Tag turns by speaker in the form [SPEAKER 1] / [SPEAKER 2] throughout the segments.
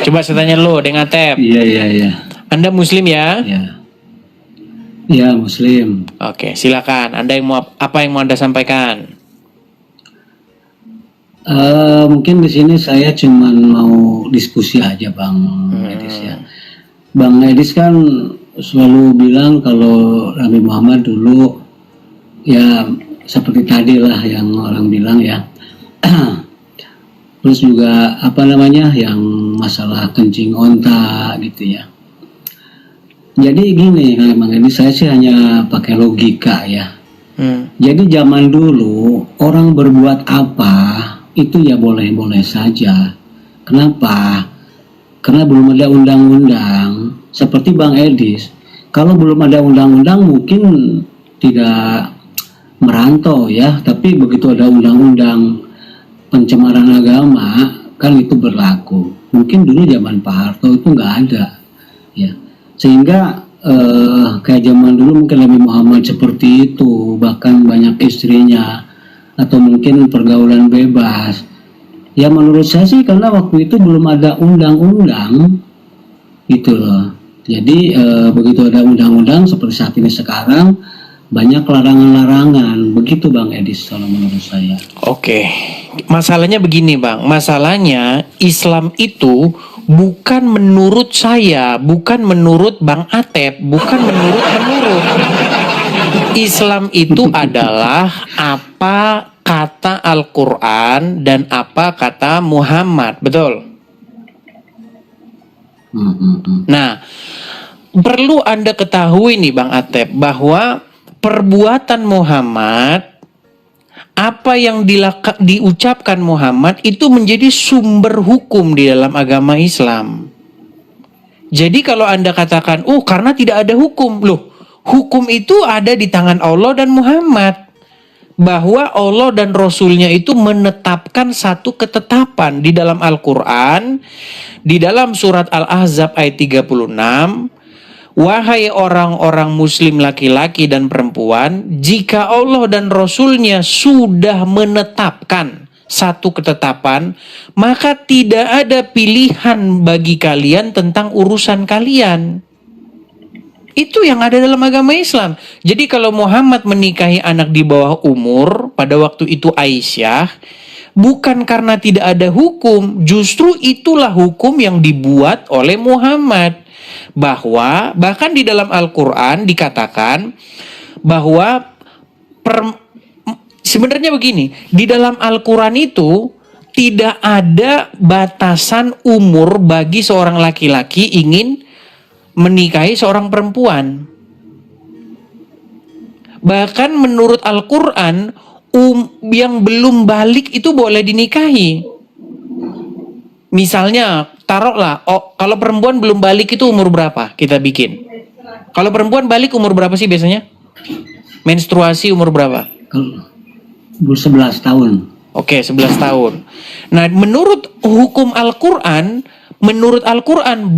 [SPEAKER 1] Coba saya tanya lo, Deng Atep.
[SPEAKER 2] Iya.
[SPEAKER 1] Anda Muslim ya?
[SPEAKER 2] Iya, Muslim.
[SPEAKER 1] Oke, silakan. Anda yang mau apa yang mau Anda sampaikan?
[SPEAKER 2] Mungkin di sini saya cuma mau diskusi aja, Bang Edis ya. Bang Edis kan selalu bilang kalau Nabi Muhammad dulu ya seperti tadi lah yang orang bilang ya. Terus juga yang masalah kencing onta gitu ya. Jadi gini, Bang Edis, saya sih hanya pakai logika ya. Jadi zaman dulu orang berbuat apa itu ya boleh-boleh saja. Kenapa? Karena belum ada undang-undang. Seperti Bang Edis, kalau belum ada undang-undang mungkin tidak merantau ya. Tapi begitu ada undang-undang pencemaran agama kan itu berlaku. Mungkin dulu zaman Pak Harto itu nggak ada ya. Sehingga kayak zaman dulu mungkin Nabi Muhammad seperti itu, bahkan banyak istrinya, atau mungkin pergaulan bebas. Ya menurut saya sih karena waktu itu belum ada undang-undang gitu loh. Jadi begitu ada undang-undang seperti saat ini sekarang, banyak larangan-larangan. Begitu Bang Edis kalau menurut saya.
[SPEAKER 1] Oke, masalahnya begini Bang. Masalahnya Islam itu bukan menurut saya, bukan menurut Bang Atep, bukan menurut. Islam itu adalah apa kata Al-Quran dan apa kata Muhammad, betul? Nah, perlu Anda ketahui nih Bang Atep, bahwa perbuatan Muhammad, apa yang diucapkan Muhammad itu menjadi sumber hukum di dalam agama Islam. Jadi kalau Anda katakan, karena tidak ada hukum, hukum itu ada di tangan Allah dan Muhammad. Bahwa Allah dan Rasulnya itu menetapkan satu ketetapan di dalam Al-Quran, di dalam surat Al-Ahzab ayat 36, wahai orang-orang muslim laki-laki dan perempuan, jika Allah dan Rasulnya sudah menetapkan satu ketetapan, maka tidak ada pilihan bagi kalian tentang urusan kalian. Itu yang ada dalam agama Islam. Jadi kalau Muhammad menikahi anak di bawah umur, pada waktu itu Aisyah, bukan karena tidak ada hukum, justru itulah hukum yang dibuat oleh Muhammad. Bahwa bahkan di dalam Al-Quran dikatakan bahwa sebenarnya begini, di dalam Al-Quran itu tidak ada batasan umur bagi seorang laki-laki ingin menikahi seorang perempuan. Bahkan menurut Al-Quran, yang belum balik itu boleh dinikahi. Misalnya, taruhlah, kalau perempuan belum balik itu umur berapa kita bikin? Kalau perempuan balik umur berapa sih biasanya? Menstruasi umur berapa?
[SPEAKER 2] 11 tahun.
[SPEAKER 1] Oke, 11 tahun. Nah, menurut hukum Al-Quran,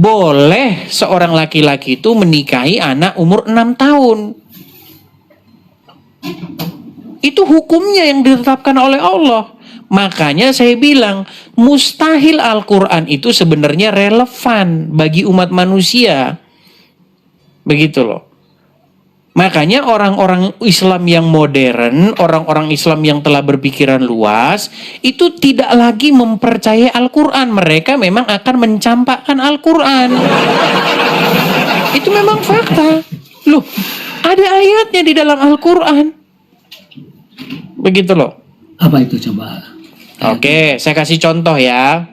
[SPEAKER 1] boleh seorang laki-laki itu menikahi anak umur 6 tahun. Itu hukumnya yang ditetapkan oleh Allah. Makanya saya bilang, mustahil Al-Quran itu sebenarnya relevan bagi umat manusia. Begitu loh. Makanya orang-orang Islam yang modern, orang-orang Islam yang telah berpikiran luas, itu tidak lagi mempercayai Al-Quran. Mereka memang akan mencampakkan Al-Quran. Itu memang fakta. Loh, ada ayatnya di dalam Al-Quran. Begitu loh.
[SPEAKER 2] Apa itu coba?
[SPEAKER 1] Oke, saya kasih contoh ya.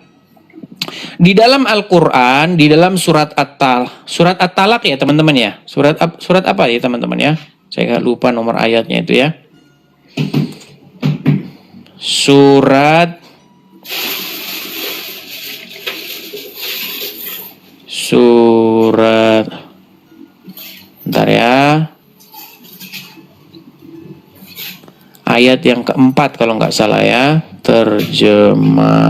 [SPEAKER 1] Di dalam Al-Quran, di dalam surat At-Talaq ya teman-teman ya. Surat apa ya teman-teman ya? Saya lupa nomor ayatnya itu ya. Surat bentar ya. Ayat yang keempat kalau nggak salah ya. Terjemahan.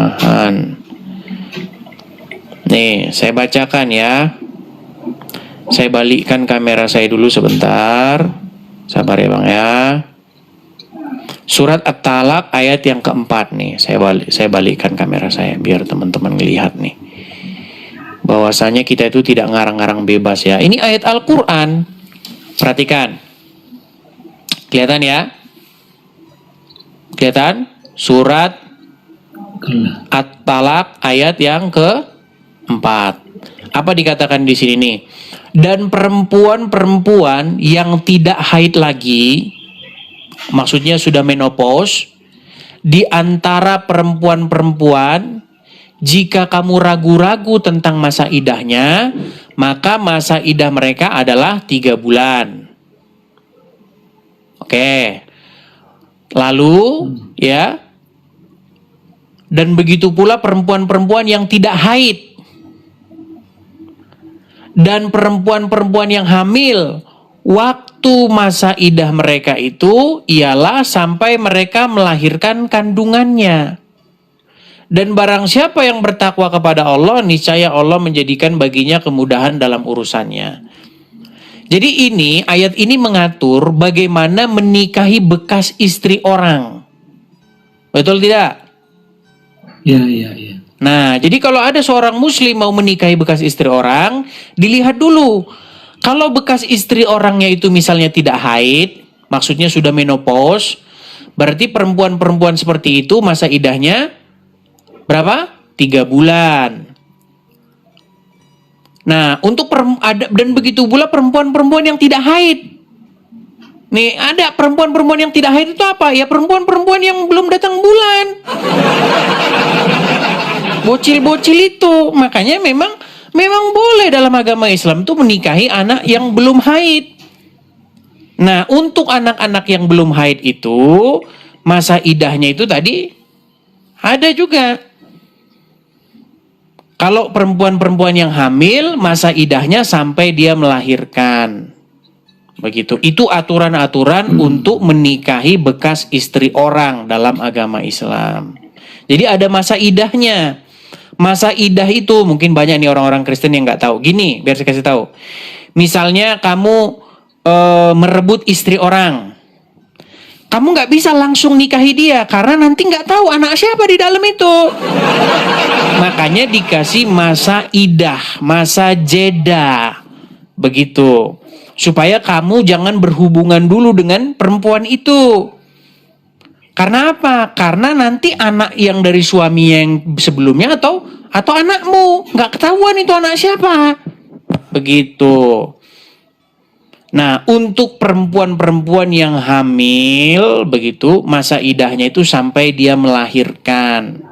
[SPEAKER 1] Nih, saya bacakan ya. Saya balikkan kamera saya dulu sebentar. Sabar ya Bang ya. Surat At-Talaq ayat yang keempat nih. Saya balikkan kamera saya biar teman-teman ngelihat nih. Bahwasanya kita itu tidak ngarang-ngarang bebas ya. Ini ayat Al-Quran. Perhatikan. Kelihatan ya? Kelihatan? Surat At-Talaq ayat yang keempat. Apa dikatakan di sini nih? Dan perempuan-perempuan yang tidak haid lagi, maksudnya sudah menopause, di antara perempuan-perempuan, jika kamu ragu-ragu tentang masa idahnya, maka masa idah mereka adalah 3 bulan. Oke. Lalu, ya, dan begitu pula perempuan-perempuan yang tidak haid. Dan perempuan-perempuan yang hamil, waktu masa idah mereka itu ialah sampai mereka melahirkan kandungannya. Dan barang siapa yang bertakwa kepada Allah, niscaya Allah menjadikan baginya kemudahan dalam urusannya. Jadi ayat ini mengatur bagaimana menikahi bekas istri orang. Betul tidak?
[SPEAKER 2] Ya.
[SPEAKER 1] Nah, jadi kalau ada seorang muslim mau menikahi bekas istri orang, dilihat dulu. Kalau bekas istri orangnya itu misalnya tidak haid, maksudnya sudah menopause, berarti perempuan-perempuan seperti itu masa idahnya berapa? 3 bulan. Nah, dan begitu pula perempuan-perempuan yang tidak haid. Nih, ada perempuan-perempuan yang tidak haid itu apa? Ya perempuan-perempuan yang belum datang bulan. Bocil-bocil itu. Makanya memang boleh dalam agama Islam tuh menikahi anak yang belum haid. Nah, untuk anak-anak yang belum haid itu, masa idahnya itu tadi ada juga. Kalau perempuan-perempuan yang hamil, masa idahnya sampai dia melahirkan. Begitu. Itu aturan-aturan untuk menikahi bekas istri orang dalam agama Islam. Jadi ada masa idahnya. Masa idah itu mungkin banyak nih orang-orang Kristen yang nggak tahu. Gini, biar saya kasih tahu. Misalnya kamu merebut istri orang, kamu nggak bisa langsung nikahi dia karena nanti nggak tahu anak siapa di dalam itu. Makanya dikasih masa idah, masa jeda, begitu. Supaya kamu jangan berhubungan dulu dengan perempuan itu. Karena apa? Karena nanti anak yang dari suami yang sebelumnya atau anakmu nggak ketahuan itu anak siapa. Begitu. Nah, untuk perempuan-perempuan yang hamil, begitu, masa idahnya itu sampai dia melahirkan.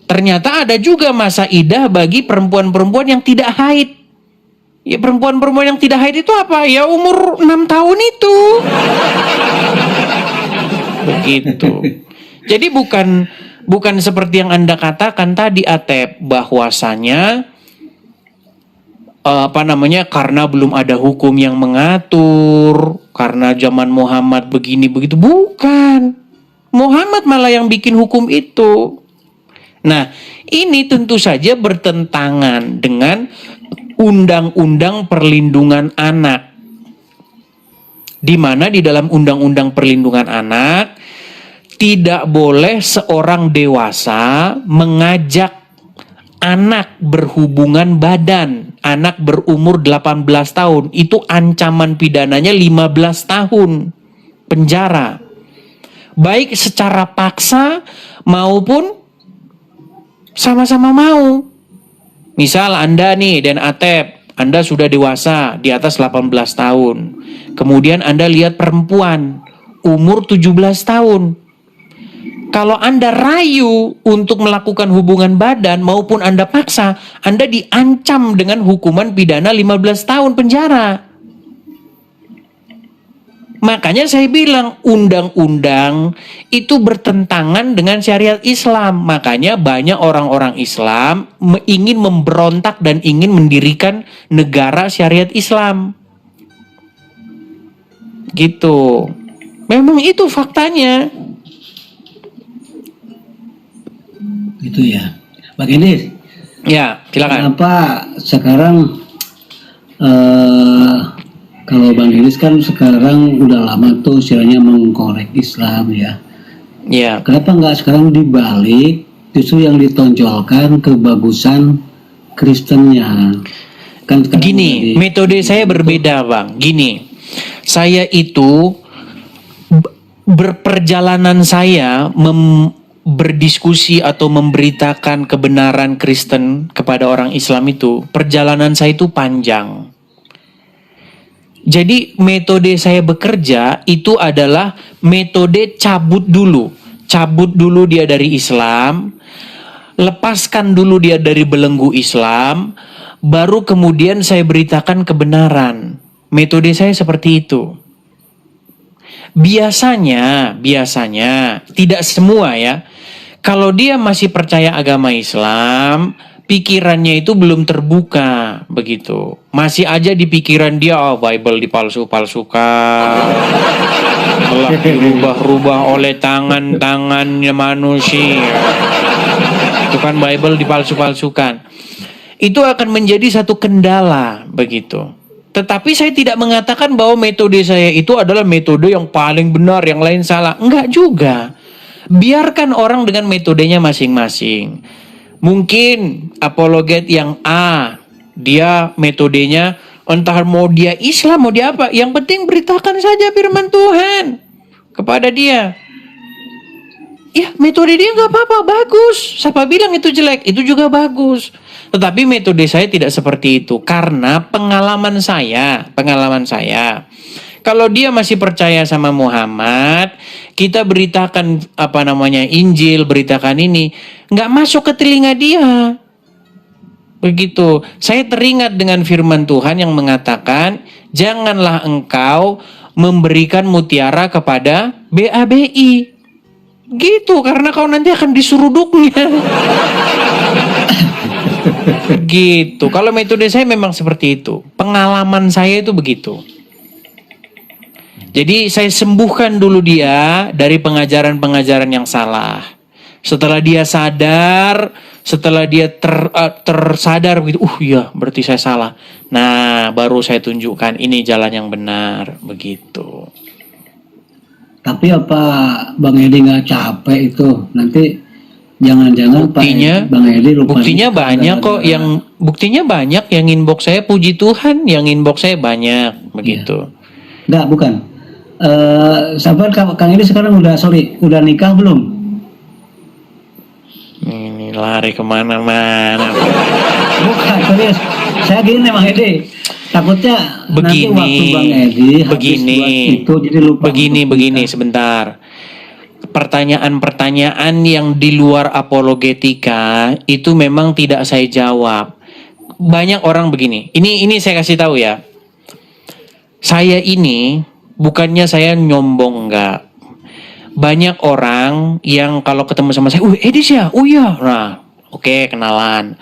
[SPEAKER 1] Ternyata ada juga masa idah bagi perempuan-perempuan yang tidak haid. Ya, perempuan-perempuan yang tidak haid itu apa? Ya umur 6 tahun itu. Begitu. Jadi bukan seperti yang Anda katakan tadi, Atep, bahwasanya karena belum ada hukum yang mengatur, karena zaman Muhammad begini begitu. Bukan. Muhammad malah yang bikin hukum itu. Nah, ini tentu saja bertentangan dengan Undang-Undang Perlindungan Anak. Di mana di dalam Undang-Undang Perlindungan Anak tidak boleh seorang dewasa mengajak anak berhubungan badan, anak berumur 18 tahun, itu ancaman pidananya 15 tahun penjara. Baik secara paksa maupun sama-sama mau. Misal Anda nih dan Atep, Anda sudah dewasa di atas 18 tahun. Kemudian Anda lihat perempuan umur 17 tahun. Kalau Anda rayu untuk melakukan hubungan badan maupun Anda paksa, Anda diancam dengan hukuman pidana 15 tahun penjara. Makanya saya bilang undang-undang itu bertentangan dengan syariat Islam. Makanya banyak orang-orang Islam ingin memberontak dan ingin mendirikan negara syariat Islam. Gitu. Memang itu faktanya.
[SPEAKER 2] Itu ya. Pak Edi.
[SPEAKER 1] Ya, silakan.
[SPEAKER 2] Kenapa sekarang Kalau Bang Elis kan sekarang udah lama tuh istilahnya mengkorek Islam ya.
[SPEAKER 1] Ya.
[SPEAKER 2] Kenapa nggak sekarang dibalik, justru yang ditonjolkan kebagusan Kristennya? Kan
[SPEAKER 1] Gini, metode saya berbeda, Bang. Gini, saya itu berperjalanan saya berdiskusi atau memberitakan kebenaran Kristen kepada orang Islam itu, perjalanan saya itu panjang. Jadi metode saya bekerja itu adalah metode cabut dulu dia dari Islam, lepaskan dulu dia dari belenggu Islam, baru kemudian saya beritakan kebenaran. Metode saya seperti itu. Biasanya, tidak semua ya. Kalau dia masih percaya agama Islam, pikirannya itu belum terbuka begitu. Masih aja di pikiran dia, Bible dipalsu-palsukan. Telah dirubah-rubah oleh tangannya manusia. Itu kan Bible dipalsu-palsukan. Itu akan menjadi satu kendala begitu. Tetapi saya tidak mengatakan bahwa metode saya itu adalah metode yang paling benar, yang lain salah. Enggak juga. Biarkan orang dengan metodenya masing-masing. Mungkin apologet yang A, dia metodenya entah mau dia Islam mau dia apa, yang penting beritakan saja firman Tuhan kepada dia. Ya, metode dia nggak apa-apa, bagus. Siapa bilang itu jelek? Itu juga bagus. Tetapi metode saya tidak seperti itu karena pengalaman saya. Kalau dia masih percaya sama Muhammad, kita beritakan Injil, beritakan ini, nggak masuk ke telinga dia. Begitu. Saya teringat dengan firman Tuhan yang mengatakan, janganlah engkau memberikan mutiara kepada BABI. Gitu, karena kau nanti akan disuruduknya. Gitu. Kalau metode saya memang seperti itu. Pengalaman saya itu begitu. Jadi saya sembuhkan dulu dia dari pengajaran-pengajaran yang salah. Setelah dia sadar, setelah dia tersadar begitu, iya berarti saya salah. Nah, baru saya tunjukkan ini jalan yang benar, begitu.
[SPEAKER 2] Tapi apa Bang Edi nggak capek itu? Nanti jangan-jangan Bang Edi lupa.
[SPEAKER 1] Buktinya banyak kok, buktinya banyak yang inbox saya, puji Tuhan, yang inbox saya banyak, begitu.
[SPEAKER 2] Enggak, bukan. Sahabat Kang Edi sekarang udah nikah belum?
[SPEAKER 1] Ini lari kemana-mana.
[SPEAKER 2] Bukan, serius. Saya gini Bang Edi, takutnya nanti waktu Bang Edi itu jadi lupa.
[SPEAKER 1] Begini, sebentar. Pertanyaan-pertanyaan yang di luar apologetika itu memang tidak saya jawab. Banyak orang begini. Ini saya kasih tahu ya. Saya ini bukannya saya nyombong, enggak. Banyak orang yang kalau ketemu sama saya, Edis ya? Oh iya. Nah, oke, kenalan.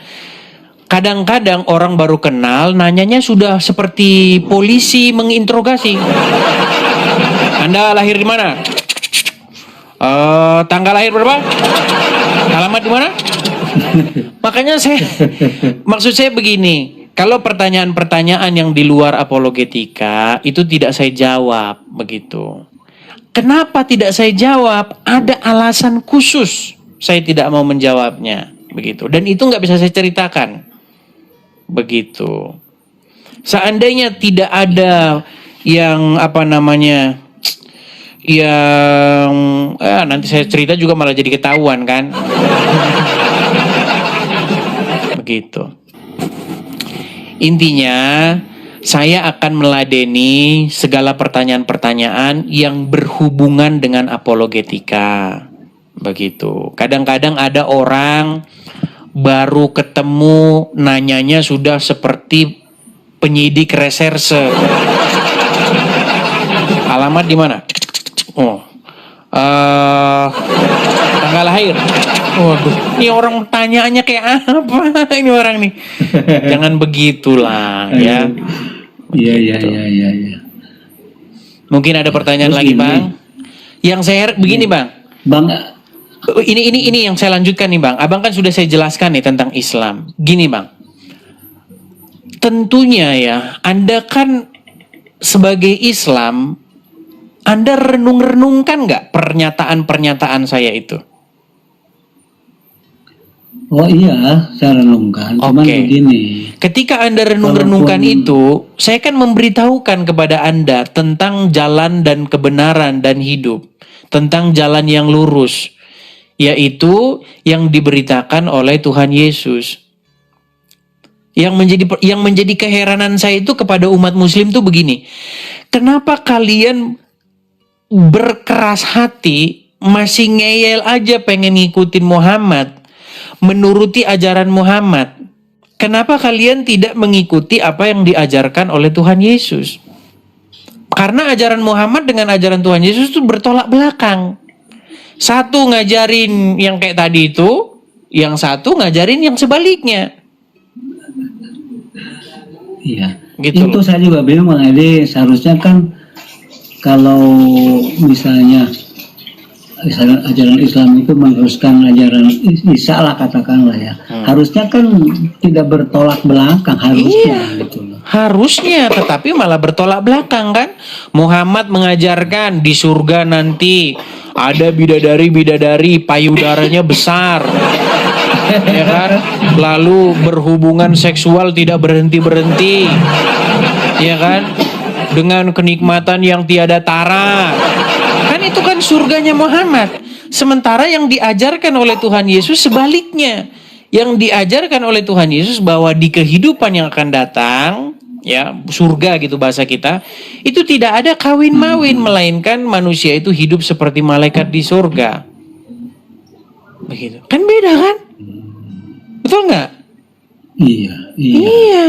[SPEAKER 1] Kadang-kadang orang baru kenal, nanyanya sudah seperti polisi menginterogasi. Anda lahir di mana? Tanggal lahir berapa? Alamat di mana? Makanya maksud saya begini, kalau pertanyaan-pertanyaan yang di luar apologetika itu tidak saya jawab, begitu. Kenapa tidak saya jawab? Ada alasan khusus saya tidak mau menjawabnya, begitu. Dan itu nggak bisa saya ceritakan, begitu. Seandainya tidak ada yang nanti saya cerita juga malah jadi ketahuan kan. Begitu. Intinya saya akan meladeni segala pertanyaan-pertanyaan yang berhubungan dengan apologetika. Begitu. Kadang-kadang ada orang baru ketemu nanyanya sudah seperti penyidik reserse. Alamat di mana? Tanggal lahir. Waduh, ini orang pertanyaannya kayak apa ini orang nih? Jangan begitulah ya.
[SPEAKER 2] Iya.
[SPEAKER 1] Mungkin ada pertanyaan lagi, Bang. Yang saya begini, Bang. Ini yang saya lanjutkan nih, Bang. Abang kan sudah saya jelaskan nih tentang Islam. Gini, Bang. Tentunya ya, Anda kan sebagai Islam, Anda renung-renungkan nggak pernyataan-pernyataan saya itu?
[SPEAKER 2] Oh iya, saya renungkan. Cuman
[SPEAKER 1] Oke.
[SPEAKER 2] begini.
[SPEAKER 1] Ketika Anda renung-renungkan itu, saya kan memberitahukan kepada Anda tentang jalan dan kebenaran dan hidup, tentang jalan yang lurus, yaitu yang diberitakan oleh Tuhan Yesus. Yang menjadi keheranan saya itu kepada umat Muslim tuh begini. Kenapa kalian berkeras hati, masih ngeyel aja pengen ngikutin Muhammad, menuruti ajaran Muhammad? Kenapa kalian tidak mengikuti apa yang diajarkan oleh Tuhan Yesus? Karena ajaran Muhammad dengan ajaran Tuhan Yesus itu bertolak belakang. Satu ngajarin yang kayak tadi itu, yang satu ngajarin yang sebaliknya.
[SPEAKER 2] Iya.
[SPEAKER 1] Gitu
[SPEAKER 2] Itu
[SPEAKER 1] loh.
[SPEAKER 2] saya juga bingung Bang Edi. Seharusnya kan kalau misalnya ajaran Islam itu meneruskan ajaran Isa lah katakanlah ya. Harusnya kan tidak bertolak belakang harusnya gitu loh.
[SPEAKER 1] Harusnya, tetapi malah bertolak belakang kan. Muhammad mengajarkan di surga nanti ada bidadari-bidadari, payudaranya besar. Ya kan? Lalu berhubungan seksual tidak berhenti-berhenti. Ya kan? Dengan kenikmatan yang tiada tara. Kan itu kan surganya Muhammad. Sementara yang diajarkan oleh Tuhan Yesus sebaliknya. Yang diajarkan oleh Tuhan Yesus bahwa di kehidupan yang akan datang, ya, surga gitu bahasa kita, itu tidak ada kawin-mawin, melainkan manusia itu hidup seperti malaikat di surga. Begitu. Kan beda kan? Betul nggak?
[SPEAKER 2] Iya.
[SPEAKER 1] Iya.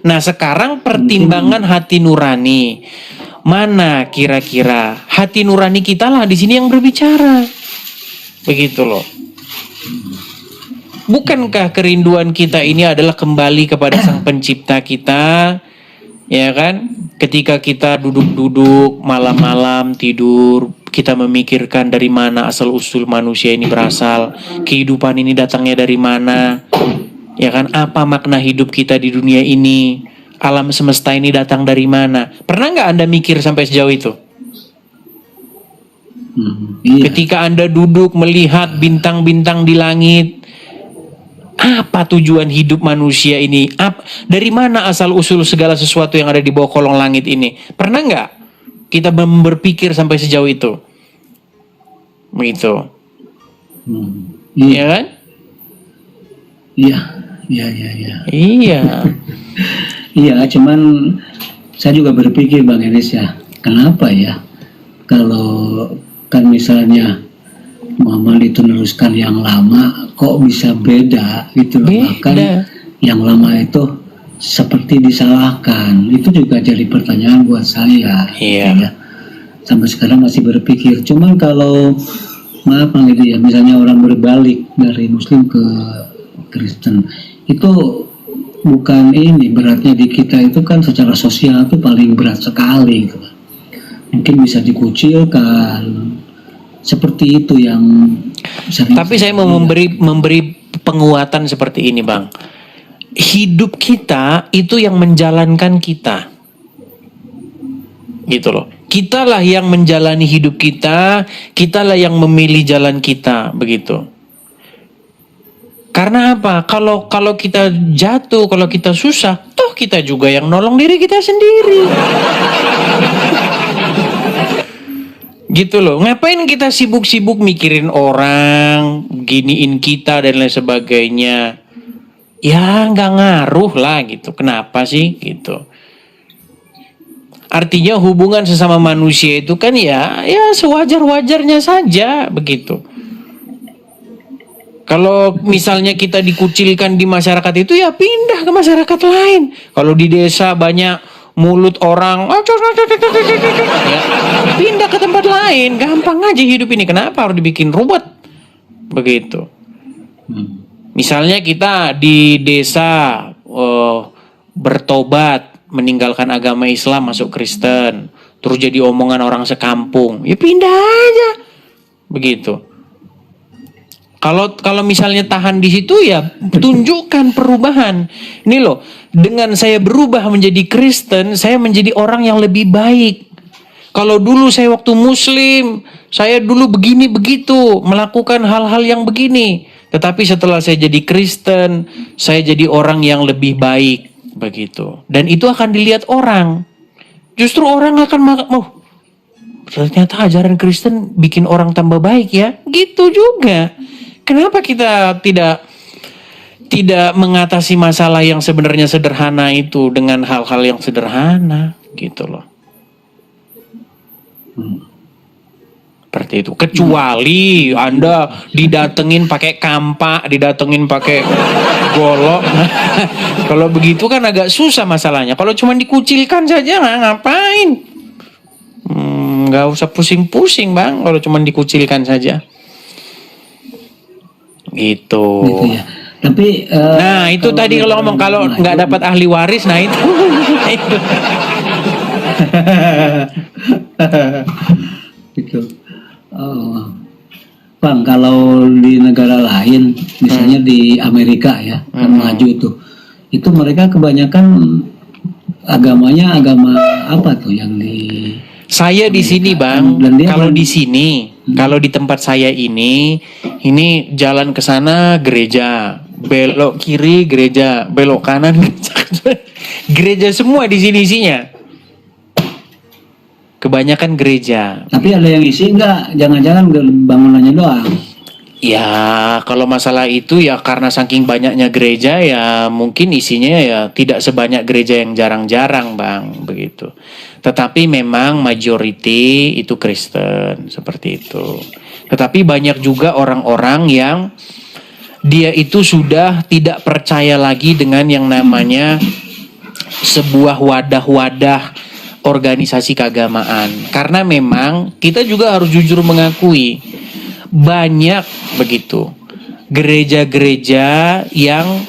[SPEAKER 1] Nah sekarang pertimbangan hati nurani. Mana kira-kira hati nurani kita lah di sini yang berbicara. Begitu loh. Bukankah kerinduan kita ini adalah kembali kepada Sang Pencipta kita? Ya kan? Ketika kita duduk-duduk malam-malam tidur, kita memikirkan dari mana asal-usul manusia ini berasal, kehidupan ini datangnya dari mana, ya kan? Apa makna hidup kita di dunia ini, alam semesta ini datang dari mana? Pernah nggak Anda mikir sampai sejauh itu?
[SPEAKER 2] Iya.
[SPEAKER 1] Ketika Anda duduk melihat bintang-bintang di langit, apa tujuan hidup manusia ini? Dari mana asal-usul segala sesuatu yang ada di bawah kolong langit ini? Pernah nggak kita berpikir sampai sejauh itu? Begitu.
[SPEAKER 2] Iya.
[SPEAKER 1] Iya kan?
[SPEAKER 2] Iya.
[SPEAKER 1] Iya.
[SPEAKER 2] Iya, cuman saya juga berpikir Bang Enes ya, kenapa ya kalau kan misalnya Muhammad itu meneruskan yang lama kok bisa beda gitu loh. Bahkan yang lama itu seperti disalahkan. Itu juga jadi pertanyaan buat saya.
[SPEAKER 1] Iya.
[SPEAKER 2] Ya. Sampai sekarang masih berpikir. Cuman kalau maaf Bang Edi ya, misalnya orang berbalik dari Muslim ke Kristen, itu bukan ini beratnya di kita itu kan secara sosial itu paling berat sekali gitu. Mungkin bisa dikucilkan seperti itu yang sering.
[SPEAKER 1] Tapi saya mau memberi penguatan seperti ini, Bang. Hidup kita itu yang menjalankan kita. Gitu loh. Kitalah yang menjalani hidup kita, kitalah yang memilih jalan kita, begitu. Karena apa? Kalau kita jatuh, kalau kita susah, toh kita juga yang nolong diri kita sendiri. Gitu loh. Ngapain kita sibuk-sibuk mikirin orang, giniin kita dan lain sebagainya? Ya nggak ngaruh lah gitu. Kenapa sih gitu? Artinya hubungan sesama manusia itu kan ya sewajar-wajarnya saja begitu. Kalau misalnya kita dikucilkan di masyarakat itu ya pindah ke masyarakat lain. Kalau di desa banyak mulut orang, ya, pindah ke tempat lain. Gampang aja hidup ini. Kenapa harus dibikin ruwet? Begitu. Misalnya kita di desa bertobat, meninggalkan agama Islam, masuk Kristen, terus jadi omongan orang sekampung. Ya pindah aja. Begitu. Kalau misalnya tahan di situ ya tunjukkan perubahan. Ini loh, dengan saya berubah menjadi Kristen, saya menjadi orang yang lebih baik. Kalau dulu saya waktu Muslim, saya dulu begini begitu, melakukan hal-hal yang begini. Tetapi setelah saya jadi Kristen, saya jadi orang yang lebih baik begitu. Dan itu akan dilihat orang. Justru orang akan ternyata ajaran Kristen bikin orang tambah baik ya. Gitu juga. Kenapa kita tidak mengatasi masalah yang sebenarnya sederhana itu dengan hal-hal yang sederhana gitu loh. Seperti itu. Kecuali Anda didatengin pakai kampak, didatengin pakai golok. Kalau begitu kan agak susah masalahnya. Kalau cuma dikucilkan saja ngapain? Nggak usah pusing-pusing bang. Kalau cuma dikucilkan saja. Gitu
[SPEAKER 2] ya. Tapi
[SPEAKER 1] nah itu tadi kalau ngomong kalau nggak dapat ahli waris, nah itu.
[SPEAKER 2] Gitu. Bang, kalau di negara lain, misalnya di Amerika ya, kan maju tuh, itu mereka kebanyakan agamanya agama apa tuh yang di?
[SPEAKER 1] Saya di sini bang, kalau di sini, kalau di tempat saya ini jalan ke sana gereja, belok kiri gereja, belok kanan gereja semua di sini isinya. Kebanyakan gereja.
[SPEAKER 2] Tapi ada yang isi enggak? Jangan-jangan bangunannya doang.
[SPEAKER 1] Ya, kalau masalah itu ya karena saking banyaknya gereja ya mungkin isinya ya tidak sebanyak gereja yang jarang-jarang bang, begitu. Tetapi memang majority itu Kristen, seperti itu. Tetapi banyak juga orang-orang yang dia itu sudah tidak percaya lagi dengan yang namanya sebuah wadah-wadah organisasi keagamaan. Karena memang kita juga harus jujur mengakui banyak begitu gereja-gereja yang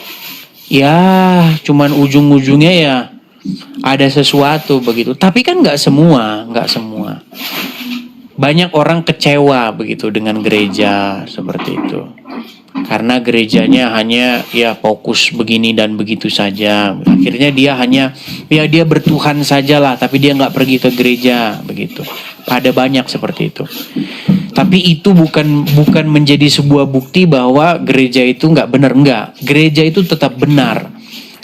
[SPEAKER 1] ya cuman ujung-ujungnya ya ada sesuatu begitu. Tapi kan nggak semua. Banyak orang kecewa begitu dengan gereja seperti itu. Karena gerejanya hanya ya fokus begini dan begitu saja. Akhirnya dia hanya ya dia bertuhan sajalah, tapi dia nggak pergi ke gereja begitu. Ada banyak seperti itu. Tapi itu bukan menjadi sebuah bukti bahwa gereja itu nggak benar, enggak. Gereja itu tetap benar.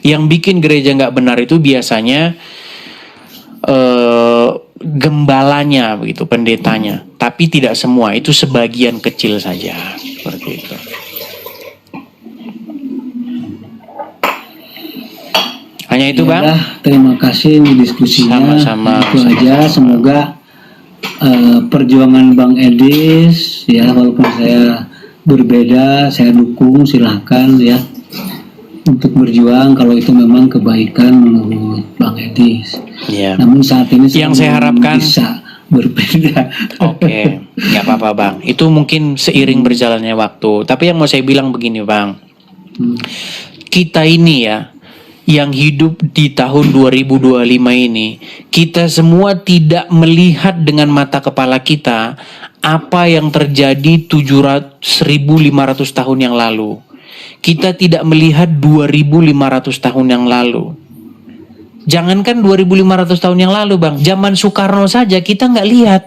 [SPEAKER 1] Yang bikin gereja nggak benar itu biasanya gembalanya begitu, pendetanya. Tapi tidak semua, itu sebagian kecil saja seperti itu. Hanya itu bang.
[SPEAKER 2] Terima kasih nih diskusinya.
[SPEAKER 1] Sama-sama.
[SPEAKER 2] Itu aja. Semoga perjuangan Bang Edis ya, walaupun saya berbeda, saya dukung, silahkan ya untuk berjuang kalau itu memang kebaikan menurut Bang Edis.
[SPEAKER 1] Ya.
[SPEAKER 2] Namun saat ini
[SPEAKER 1] yang saya harapkan
[SPEAKER 2] bisa berbeda.
[SPEAKER 1] Oke, nggak apa-apa bang. Itu mungkin seiring berjalannya waktu. Tapi yang mau saya bilang begini bang, kita ini ya, yang hidup di tahun 2025 ini, kita semua tidak melihat dengan mata kepala kita apa yang terjadi 1.500 tahun yang lalu. Kita tidak melihat 2.500 tahun yang lalu. Jangankan 2.500 tahun yang lalu bang, zaman Soekarno saja kita nggak lihat.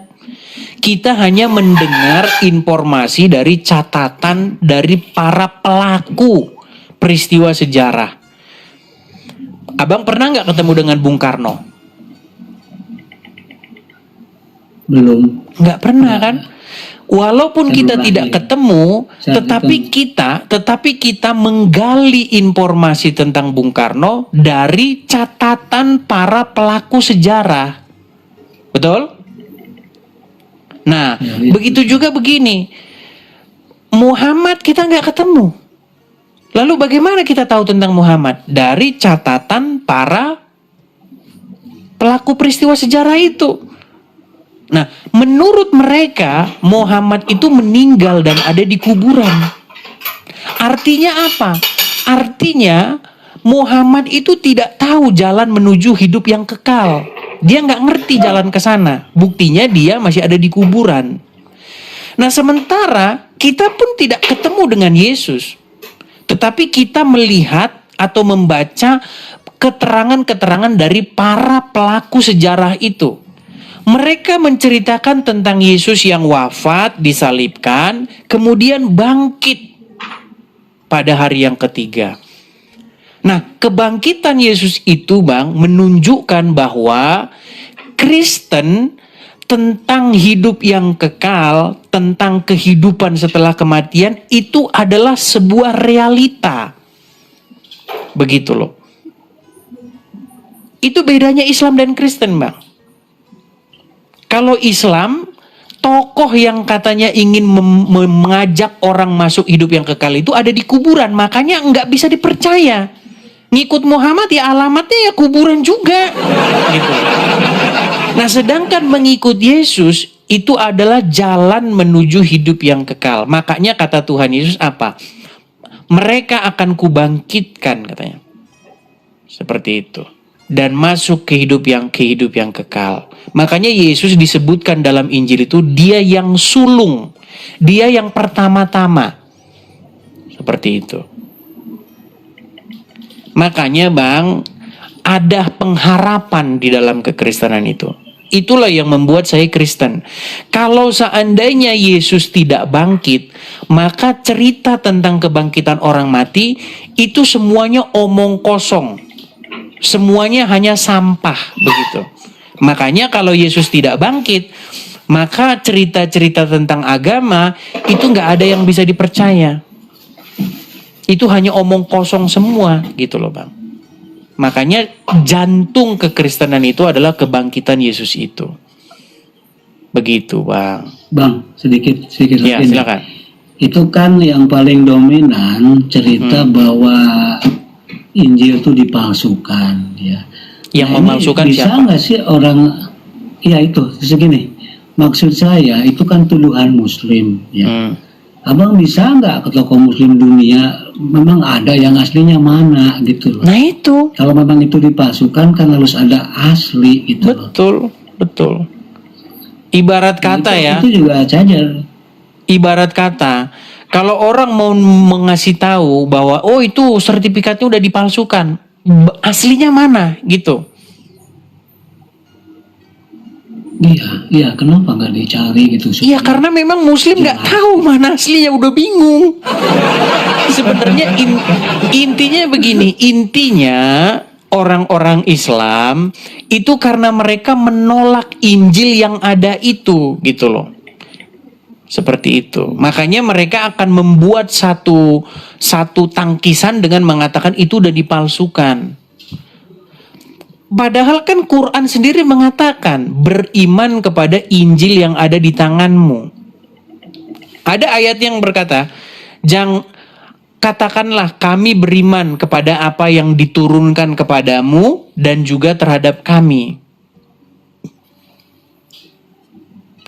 [SPEAKER 1] Kita hanya mendengar informasi dari catatan dari para pelaku peristiwa sejarah. Abang pernah nggak ketemu dengan Bung Karno?
[SPEAKER 2] Belum.
[SPEAKER 1] Nggak pernah kan? Walaupun kita tidak ketemu, tetapi kita menggali informasi tentang Bung Karno dari catatan para pelaku sejarah. Betul? Nah, begitu juga begini. Muhammad kita nggak ketemu. Lalu bagaimana kita tahu tentang Muhammad? Dari catatan para pelaku peristiwa sejarah itu. Nah, menurut mereka Muhammad itu meninggal dan ada di kuburan. Artinya apa? Artinya Muhammad itu tidak tahu jalan menuju hidup yang kekal. Dia nggak ngerti jalan ke sana. Buktinya dia masih ada di kuburan. Nah, sementara kita pun tidak ketemu dengan Yesus. Tetapi kita melihat atau membaca keterangan-keterangan dari para pelaku sejarah itu. Mereka menceritakan tentang Yesus yang wafat, disalibkan, kemudian bangkit pada hari yang ketiga. Nah, kebangkitan Yesus itu, Bang, menunjukkan bahwa Kristen tentang hidup yang kekal, tentang kehidupan setelah kematian, itu adalah sebuah realita. Begitu loh. Itu bedanya Islam dan Kristen, Bang. Kalau Islam, tokoh yang katanya ingin mengajak orang masuk hidup yang kekal itu ada di kuburan. Makanya nggak bisa dipercaya. Ngikut Muhammad ya alamatnya ya kuburan juga. Gitu. Nah, sedangkan mengikut Yesus itu adalah jalan menuju hidup yang kekal. Makanya kata Tuhan Yesus apa? Mereka akan kubangkitkan katanya. Seperti itu. Dan masuk ke hidup yang kekal. Makanya Yesus disebutkan dalam Injil itu dia yang sulung. Dia yang pertama-tama. Seperti itu. Makanya Bang, ada pengharapan di dalam kekristenan itu. Itulah yang membuat saya Kristen. Kalau seandainya Yesus tidak bangkit, maka cerita tentang kebangkitan orang mati itu semuanya omong kosong. Semuanya hanya sampah begitu. Makanya kalau Yesus tidak bangkit, maka cerita-cerita tentang agama itu nggak ada yang bisa dipercaya. Itu hanya omong kosong semua gitu loh Bang. Makanya jantung kekristenan itu adalah kebangkitan Yesus itu. Begitu Bang.
[SPEAKER 2] Bang, sedikit
[SPEAKER 1] Ya,
[SPEAKER 2] lagi.
[SPEAKER 1] silakan.
[SPEAKER 2] Itu kan yang paling dominan cerita bahwa Injil itu dipalsukan, ya.
[SPEAKER 1] Yang
[SPEAKER 2] Nah,
[SPEAKER 1] memalsukan
[SPEAKER 2] bisa
[SPEAKER 1] siapa?
[SPEAKER 2] nggak sih orang, ya itu segini. Maksud saya itu kan tuduhan Muslim, ya. Abang bisa nggak ke tokoh Muslim dunia memang ada yang aslinya mana gitu loh.
[SPEAKER 1] Nah itu.
[SPEAKER 2] Kalau memang itu dipalsukan kan harus ada asli gitu loh.
[SPEAKER 1] Betul. Ibarat kata ya.
[SPEAKER 2] Itu juga cajar.
[SPEAKER 1] Ibarat kata, kalau orang mau mengasih tahu bahwa oh itu sertifikatnya udah dipalsukan, aslinya mana gitu.
[SPEAKER 2] Iya, kenapa nggak dicari gitu?
[SPEAKER 1] Iya, karena memang Muslim nggak tahu mana aslinya, udah bingung. Sebenarnya intinya begini, intinya orang-orang Islam itu karena mereka menolak Injil yang ada itu, gitu loh. Seperti itu. Makanya mereka akan membuat satu tangkisan dengan mengatakan itu udah dipalsukan. Padahal kan Quran sendiri mengatakan beriman kepada Injil yang ada di tanganmu. Ada ayat yang berkata, katakanlah kami beriman kepada apa yang diturunkan kepadamu dan juga terhadap kami.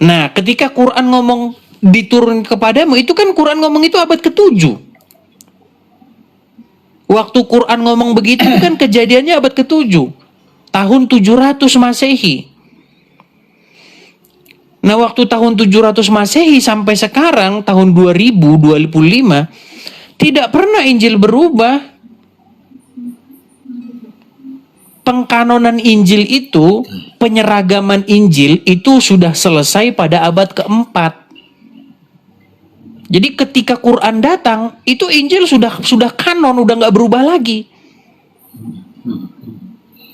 [SPEAKER 1] Nah, ketika Quran ngomong diturunkan kepadamu, itu kan Quran ngomong itu abad ke-7. Waktu Quran ngomong begitu kan kejadiannya abad ke-7. Tahun 700 Masehi. Nah, waktu tahun 700 Masehi sampai sekarang tahun 2025 tidak pernah Injil berubah. Pengkanonan Injil itu, penyeragaman Injil itu sudah selesai pada abad ke-4. Jadi ketika Quran datang, itu Injil sudah kanon, udah nggak berubah lagi.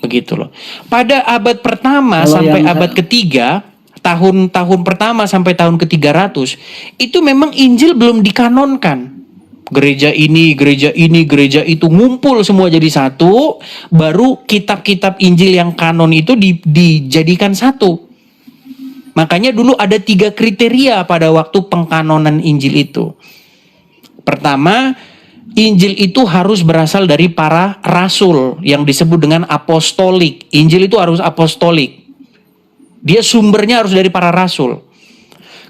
[SPEAKER 1] Begitu loh. Pada abad pertama sampai abad ketiga, tahun-tahun pertama sampai tahun ke-300, itu memang Injil belum dikanonkan. Gereja ini, gereja itu ngumpul semua jadi satu, baru kitab-kitab Injil yang kanon itu dijadikan satu. Makanya dulu ada 3 kriteria pada waktu pengkanonan Injil itu. Pertama, Injil itu harus berasal dari para rasul yang disebut dengan apostolik. Injil itu harus apostolik. Dia sumbernya harus dari para rasul.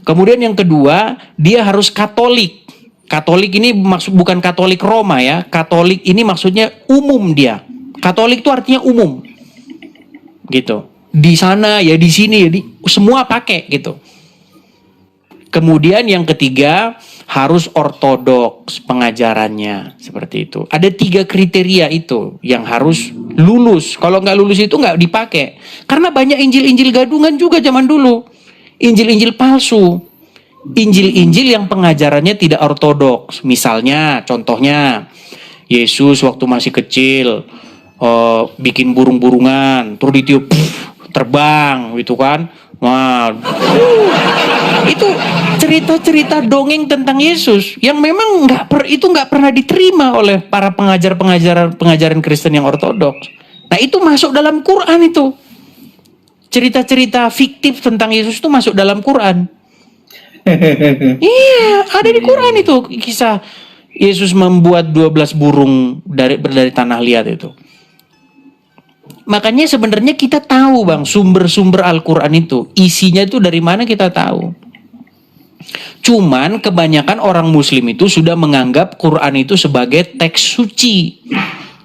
[SPEAKER 1] Kemudian yang kedua, dia harus katolik. Katolik ini maksud bukan Katolik Roma ya. Katolik ini maksudnya umum dia. Katolik itu artinya umum. Gitu. Di sana ya di sini ya semua pakai gitu. Kemudian yang ketiga, harus ortodoks pengajarannya, seperti itu. Ada 3 kriteria itu yang harus lulus. Kalau nggak lulus itu nggak dipakai. Karena banyak Injil-Injil gadungan juga zaman dulu. Injil-Injil palsu. Injil-Injil yang pengajarannya tidak ortodoks. Misalnya, contohnya, Yesus waktu masih kecil, bikin burung-burungan, terus ditiup, terbang, gitu kan. Wah, itu cerita-cerita dongeng tentang Yesus yang memang nggak pernah diterima oleh para pengajaran Kristen yang ortodoks. Nah, itu masuk dalam Quran itu. Cerita-cerita fiktif tentang Yesus itu masuk dalam Quran. Iya, ada di Quran itu kisah Yesus membuat 12 burung dari tanah liat itu. Makanya sebenarnya kita tahu Bang, sumber-sumber Al-Quran itu, isinya itu dari mana kita tahu. Cuman kebanyakan orang muslim itu sudah menganggap Quran itu sebagai teks suci,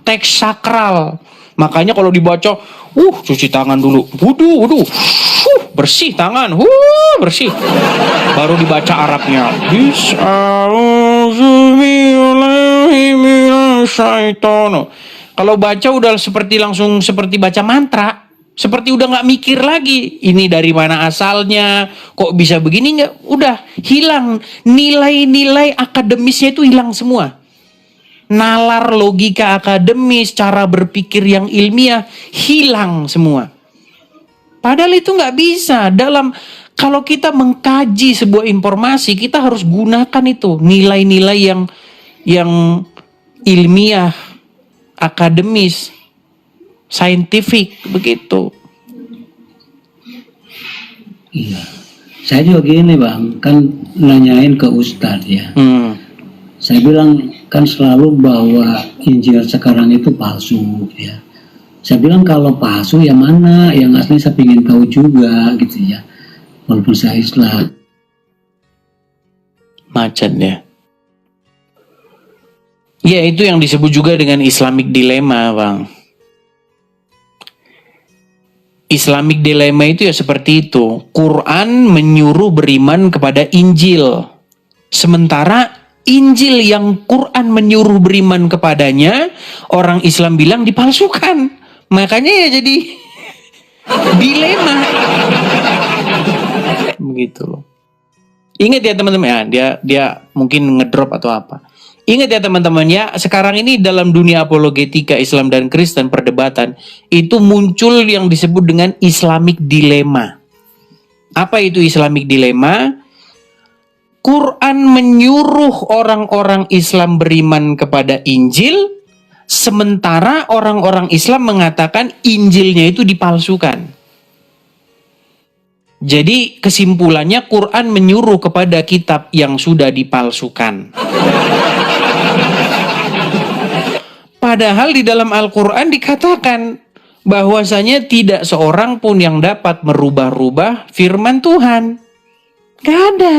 [SPEAKER 1] teks sakral. Makanya kalau dibaca, cuci tangan dulu, wudu, bersih tangan, bersih. Baru dibaca Arabnya. Kalau baca udah langsung seperti baca mantra, seperti udah nggak mikir lagi. Ini dari mana asalnya? Kok bisa begini? Nggak, udah hilang nilai-nilai akademisnya itu hilang semua. Nalar logika akademis, cara berpikir yang ilmiah hilang semua. Padahal itu nggak bisa. Kalau kita mengkaji sebuah informasi, kita harus gunakan itu nilai-nilai yang ilmiah, akademis, saintifik, begitu.
[SPEAKER 2] Iya. Saya juga gini Bang, kan nanyain ke Ustadz ya. Saya bilang kan selalu bahwa Injil sekarang itu palsu ya. Saya bilang kalau palsu yang mana, yang asli saya ingin tahu juga gitu ya. Walaupun saya Islam.
[SPEAKER 1] Macan ya. Ya, itu yang disebut juga dengan Islamic Dilemma, Bang. Islamic Dilemma itu ya seperti itu. Quran menyuruh beriman kepada Injil. Sementara Injil yang Quran menyuruh beriman kepadanya, orang Islam bilang dipalsukan. Makanya ya jadi dilema. Begitu loh. Ingat ya teman-teman ya, dia mungkin ngedrop atau apa. Ingat ya teman-teman ya, sekarang ini dalam dunia apologetika Islam dan Kristen perdebatan itu muncul yang disebut dengan Islamic Dilemma. Apa itu Islamic Dilemma? Quran menyuruh orang-orang Islam beriman kepada Injil, sementara orang-orang Islam mengatakan Injilnya itu dipalsukan. Jadi kesimpulannya Quran menyuruh kepada kitab yang sudah dipalsukan. Padahal di dalam Al-Quran dikatakan bahwasanya tidak seorang pun yang dapat merubah-rubah firman Tuhan. Gak ada.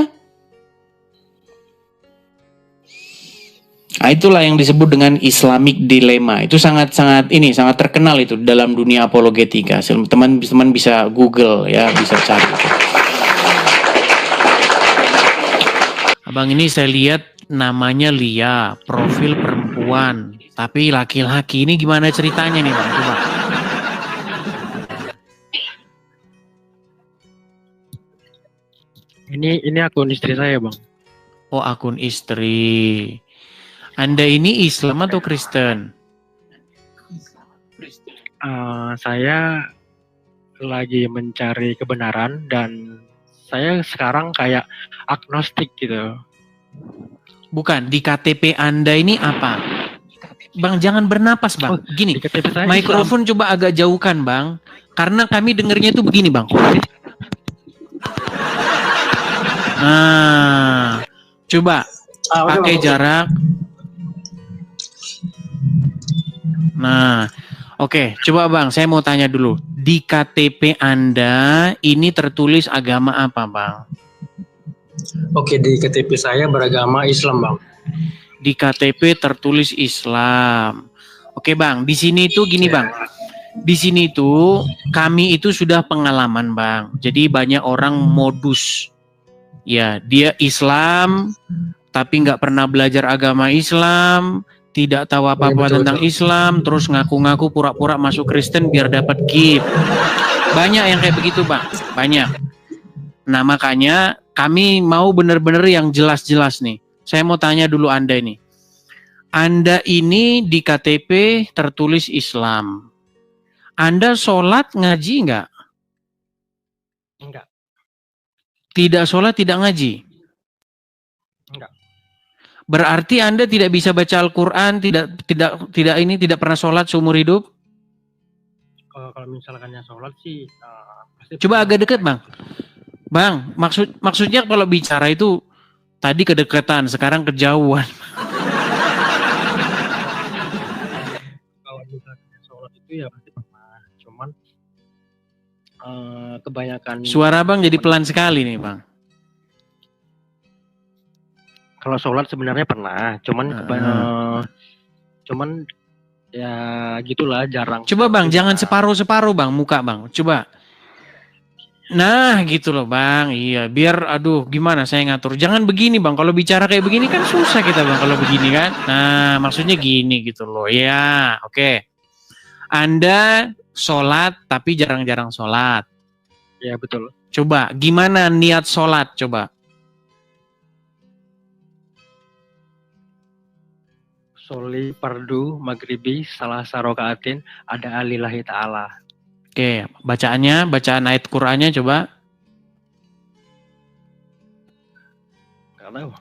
[SPEAKER 1] Nah, itulah yang disebut dengan Islamic Dilemma. Itu sangat terkenal itu dalam dunia apologetika. Teman-teman bisa Google ya, bisa cari. Abang ini saya lihat namanya Lia, profil perempuan, tapi laki-laki. Ini gimana ceritanya nih Bang? Coba.
[SPEAKER 3] Ini akun istri saya Bang.
[SPEAKER 1] Oh, akun istri. Anda ini Islam atau Kristen?
[SPEAKER 3] Saya lagi mencari kebenaran dan saya sekarang kayak agnostik gitu.
[SPEAKER 1] Bukan, di KTP Anda ini apa? Bang, jangan bernapas Bang. Gini, mikrofon Islam. Coba agak jauhkan Bang. Karena kami dengernya tuh begini Bang. Nah, coba pakai jarak. Nah, oke, coba Bang, saya mau tanya dulu. Di KTP Anda ini tertulis agama apa, Bang?
[SPEAKER 3] Oke, di KTP saya beragama Islam, Bang.
[SPEAKER 1] Di KTP tertulis Islam. Oke, Bang, di sini tuh gini, Bang. Di sini tuh kami itu sudah pengalaman, Bang. Jadi banyak orang modus ya dia Islam tapi nggak pernah belajar agama Islam, tidak tahu apa-apa
[SPEAKER 3] Betul,
[SPEAKER 1] tentang
[SPEAKER 3] betul.
[SPEAKER 1] Islam, terus ngaku-ngaku pura-pura masuk Kristen biar dapat gift. Banyak yang kayak begitu, Bang. Banyak. Nah, makanya kami mau benar-benar yang jelas-jelas nih. Saya mau tanya dulu Anda ini. Anda ini di KTP tertulis Islam. Anda sholat ngaji nggak?
[SPEAKER 3] Enggak.
[SPEAKER 1] Tidak sholat, tidak ngaji?
[SPEAKER 3] Enggak.
[SPEAKER 1] Berarti Anda tidak bisa baca Al-Quran, tidak pernah sholat seumur hidup?
[SPEAKER 3] Kalau misalkannya sholat sih, pasti
[SPEAKER 1] Coba
[SPEAKER 3] pernah.
[SPEAKER 1] agak dekat, Bang. Bang, maksudnya kalau bicara itu tadi kedekatan, sekarang kejauhan.
[SPEAKER 3] Kalau misalkannya sholat itu ya pasti pernah. Cuman kebanyakan.
[SPEAKER 1] Suara Bang jadi pelan sekali nih, Bang.
[SPEAKER 3] Kalau sholat sebenarnya pernah, cuman ya gitulah, jarang.
[SPEAKER 1] Coba Bang, jangan separuh-separuh Bang, muka Bang. Coba. Nah, gitu loh Bang. Iya, biar gimana saya ngatur. Jangan begini Bang. Kalau bicara kayak begini kan susah kita Bang kalau begini kan. Nah, maksudnya gini gitu loh. Ya, oke. Anda sholat tapi jarang-jarang sholat.
[SPEAKER 3] Ya, betul.
[SPEAKER 1] Coba, gimana niat sholat? Coba.
[SPEAKER 3] Soli fardu maghribi salah sarokaatin ada alillahi ta'ala.
[SPEAKER 1] Oke, bacaan ayat Qur'annya coba.
[SPEAKER 3] Nggak tahu.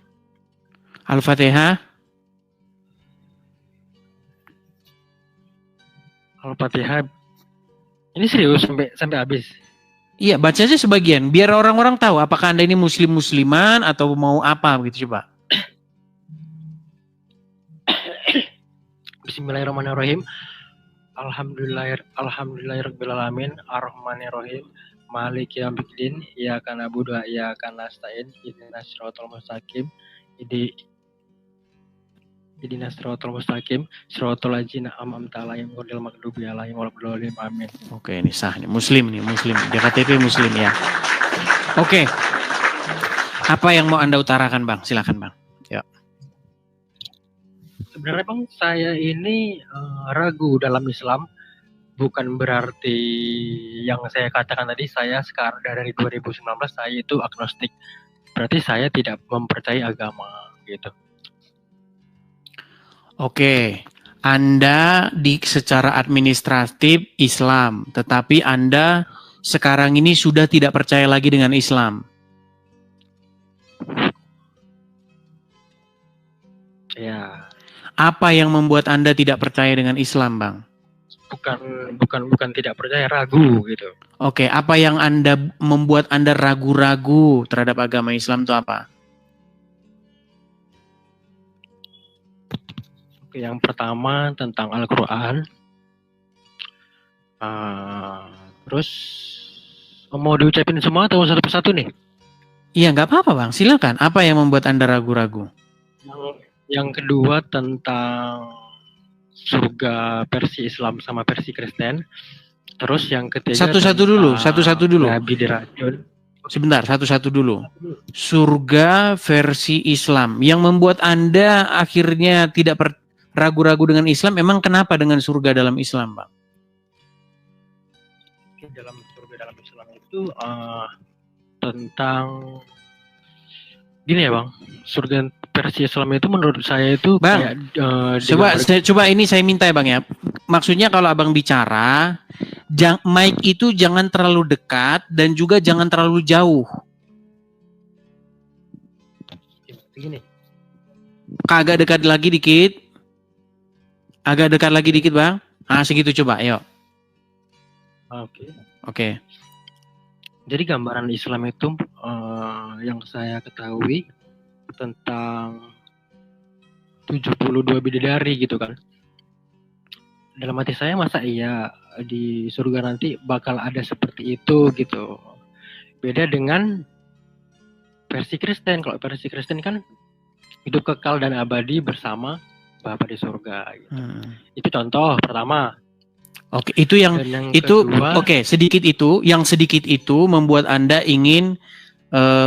[SPEAKER 1] Al-Fatihah.
[SPEAKER 3] Al-Fatihah. Ini serius sampai habis.
[SPEAKER 1] Iya, baca aja sebagian. Biar orang-orang tahu apakah Anda ini musliman atau mau apa begitu coba.
[SPEAKER 3] Bismillahirrahmanirrahim. Alhamdulillahirrahmanirrahim. Ar-Rahmanirrahim. Maliki yaumiddin. Iyyaka na'budu wa iyyaka nasta'in. Ihdinas siratal mustaqim. Ihdinas siratal mustaqim. Siratal ladzina an'amta 'alaihim ghairil maghdubi 'alaihim waladdallin. Amin.
[SPEAKER 1] Oke, ini sah nih. Muslim. Di KTP Muslim ya. Oke. Apa yang mau Anda utarakan, Bang? Silakan, Bang. Ya.
[SPEAKER 3] Sebenarnya Bang, saya ini ragu dalam Islam, bukan berarti yang saya katakan tadi saya sekarang dari 2019 saya itu agnostik. Berarti saya tidak mempercayai agama gitu.
[SPEAKER 1] Oke. Anda secara administratif Islam, tetapi Anda sekarang ini sudah tidak percaya lagi dengan Islam.
[SPEAKER 3] Ya.
[SPEAKER 1] Apa yang membuat Anda tidak percaya dengan Islam, Bang?
[SPEAKER 3] Bukan tidak percaya, ragu gitu.
[SPEAKER 1] Oke, apa yang membuat Anda ragu-ragu terhadap agama Islam itu apa?
[SPEAKER 3] Oke, yang pertama tentang Al-Quran. Terus mau diucapin semua atau satu persatu nih?
[SPEAKER 1] Iya, nggak apa-apa Bang, silakan. Apa yang membuat Anda ragu-ragu?
[SPEAKER 3] Yang kedua tentang surga versi Islam sama versi Kristen. Terus yang ketiga
[SPEAKER 1] satu-satu dulu.
[SPEAKER 3] Nabi diracun.
[SPEAKER 1] Sebentar, satu-satu dulu. Surga versi Islam. Yang membuat Anda akhirnya tidak ragu-ragu dengan Islam, emang kenapa dengan surga dalam Islam, Bang?
[SPEAKER 3] Dalam surga dalam Islam itu tentang gini ya Bang, surga versi Islam itu menurut saya itu
[SPEAKER 1] Bang, kayak, coba ini saya minta ya Bang ya. Maksudnya kalau Abang bicara, mic itu jangan terlalu dekat dan juga jangan terlalu jauh.
[SPEAKER 3] Gini.
[SPEAKER 1] Agak dekat lagi dikit. Agak dekat lagi dikit Bang. Segitu coba, ayo. Oke.
[SPEAKER 3] Jadi gambaran Islam itu yang saya ketahui tentang 72 bidadari gitu kan. Dalam hati saya, masa iya di surga nanti bakal ada seperti itu gitu. Beda dengan versi Kristen. Kalau versi Kristen kan hidup kekal dan abadi bersama Bapa di surga gitu. Itu contoh pertama.
[SPEAKER 1] Oke, itu yang itu kedua, sedikit itu membuat Anda ingin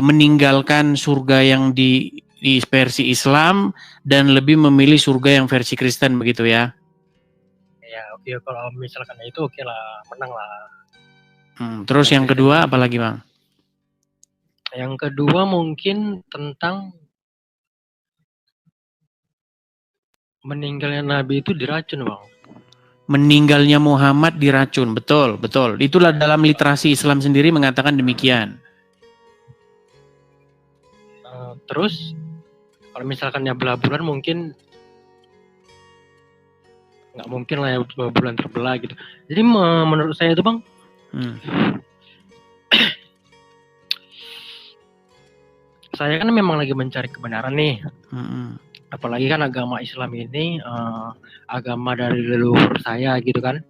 [SPEAKER 1] meninggalkan surga yang di versi Islam dan lebih memilih surga yang versi Kristen begitu ya?
[SPEAKER 3] Ya oke, kalau misalkan itu oke lah, menang lah.
[SPEAKER 1] Terus yang kedua apa lagi Bang?
[SPEAKER 3] Yang kedua mungkin tentang meninggalnya Nabi itu diracun Bang.
[SPEAKER 1] Meninggalnya Muhammad diracun, betul, betul. Itulah dalam literasi Islam sendiri mengatakan demikian.
[SPEAKER 3] Terus kalau misalkan ya belah bulan mungkin nggak mungkin lah ya bulan terbelah gitu. Jadi menurut saya itu Bang, saya kan memang lagi mencari kebenaran nih. Apalagi kan agama Islam ini agama dari leluhur saya gitu kan.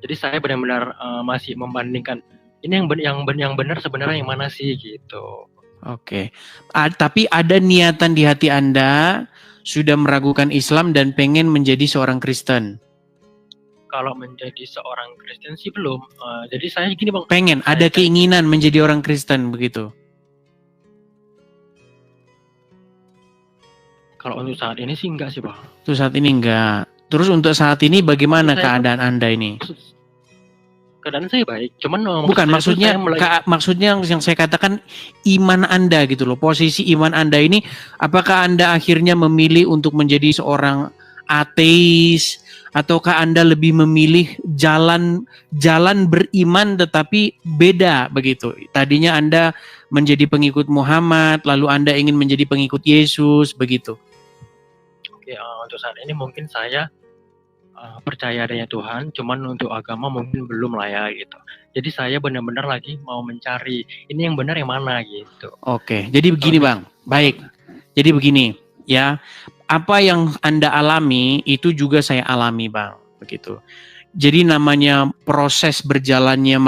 [SPEAKER 3] Jadi saya benar-benar masih membandingkan ini yang benar sebenarnya yang mana sih gitu.
[SPEAKER 1] Oke. Tapi ada niatan di hati Anda sudah meragukan Islam dan pengen menjadi seorang Kristen?
[SPEAKER 3] Kalau menjadi seorang Kristen sih belum. Jadi saya gini Bang.
[SPEAKER 1] Pengen, ada keinginan menjadi orang Kristen begitu?
[SPEAKER 3] Kalau untuk saat ini sih enggak sih Bang.
[SPEAKER 1] Untuk saat ini enggak. Terus untuk saat ini bagaimana keadaan Anda ini?
[SPEAKER 3] Keadaan saya baik, cuman
[SPEAKER 1] bukan maksudnya maksudnya yang saya katakan iman Anda gitu loh. Posisi iman Anda ini apakah Anda akhirnya memilih untuk menjadi seorang ateis ataukah Anda lebih memilih jalan beriman tetapi beda begitu. Tadinya Anda menjadi pengikut Muhammad, lalu Anda ingin menjadi pengikut Yesus begitu.
[SPEAKER 3] Oke, untuk saat ini mungkin saya percaya adanya Tuhan, cuman untuk agama mungkin belum lah ya gitu. Jadi saya benar-benar lagi mau mencari ini yang benar yang mana gitu.
[SPEAKER 1] Oke, jadi begini Bang, baik. Jadi begini ya, apa yang Anda alami itu juga saya alami Bang, begitu. Jadi namanya proses berjalannya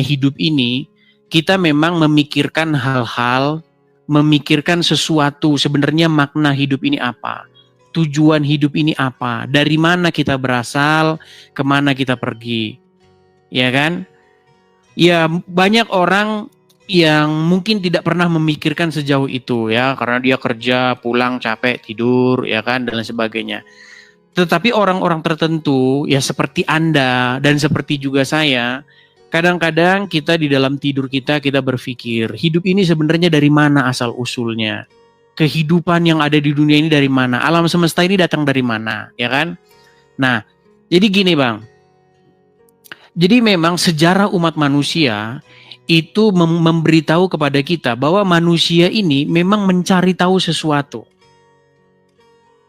[SPEAKER 1] hidup ini, kita memang memikirkan hal-hal, memikirkan sesuatu sebenarnya makna hidup ini apa. Tujuan hidup ini apa? Dari mana kita berasal? Kemana kita pergi? Ya kan? Ya banyak orang yang mungkin tidak pernah memikirkan sejauh itu ya, karena dia kerja, pulang capek, tidur, ya kan, dan lain sebagainya. Tetapi orang-orang tertentu ya seperti Anda dan seperti juga saya, kadang-kadang kita di dalam tidur kita berpikir, hidup ini sebenarnya dari mana asal usulnya? Kehidupan yang ada di dunia ini dari mana? Alam semesta ini datang dari mana, ya kan? Nah, jadi gini Bang. Jadi memang sejarah umat manusia itu memberitahu kepada kita bahwa manusia ini memang mencari tahu sesuatu.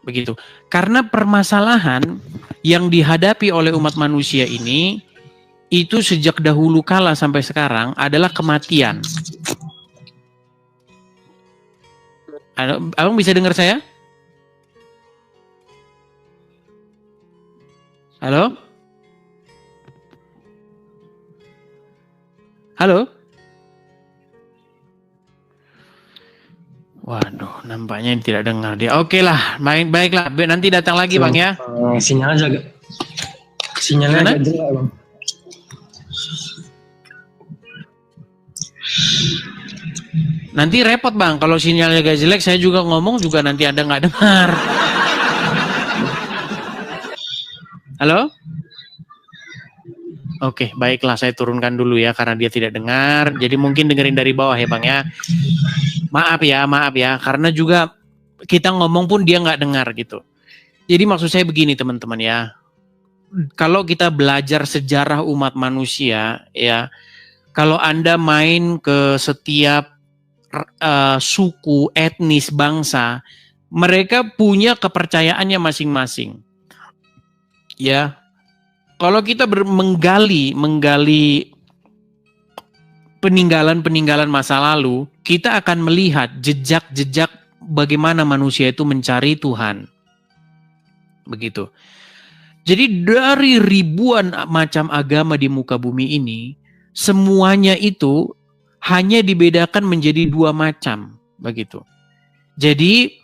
[SPEAKER 1] Begitu. Karena permasalahan yang dihadapi oleh umat manusia ini itu sejak dahulu kala sampai sekarang adalah kematian. Abang bisa dengar saya? Halo? Halo? Waduh, nampaknya tidak dengar dia. Oke lah, baiklah. Nanti datang lagi Bang ya.
[SPEAKER 3] Sinyalnya agak jelek Bang.
[SPEAKER 1] Nanti repot Bang, kalau sinyalnya gak jelek saya juga ngomong juga nanti Anda nggak dengar. Halo? Oke, baiklah saya turunkan dulu ya karena dia tidak dengar. Jadi mungkin dengerin dari bawah ya Bang ya. Maaf ya, karena juga kita ngomong pun dia nggak dengar gitu. Jadi maksud saya begini teman-teman ya. Kalau kita belajar sejarah umat manusia ya, kalau Anda main ke setiap suku, etnis, bangsa, mereka punya kepercayaannya masing-masing. Ya, kalau kita menggali peninggalan masa lalu, kita akan melihat jejak-jejak bagaimana manusia itu mencari Tuhan. Begitu. Jadi dari ribuan macam agama di muka bumi ini, semuanya itu hanya dibedakan menjadi dua macam, begitu. Jadi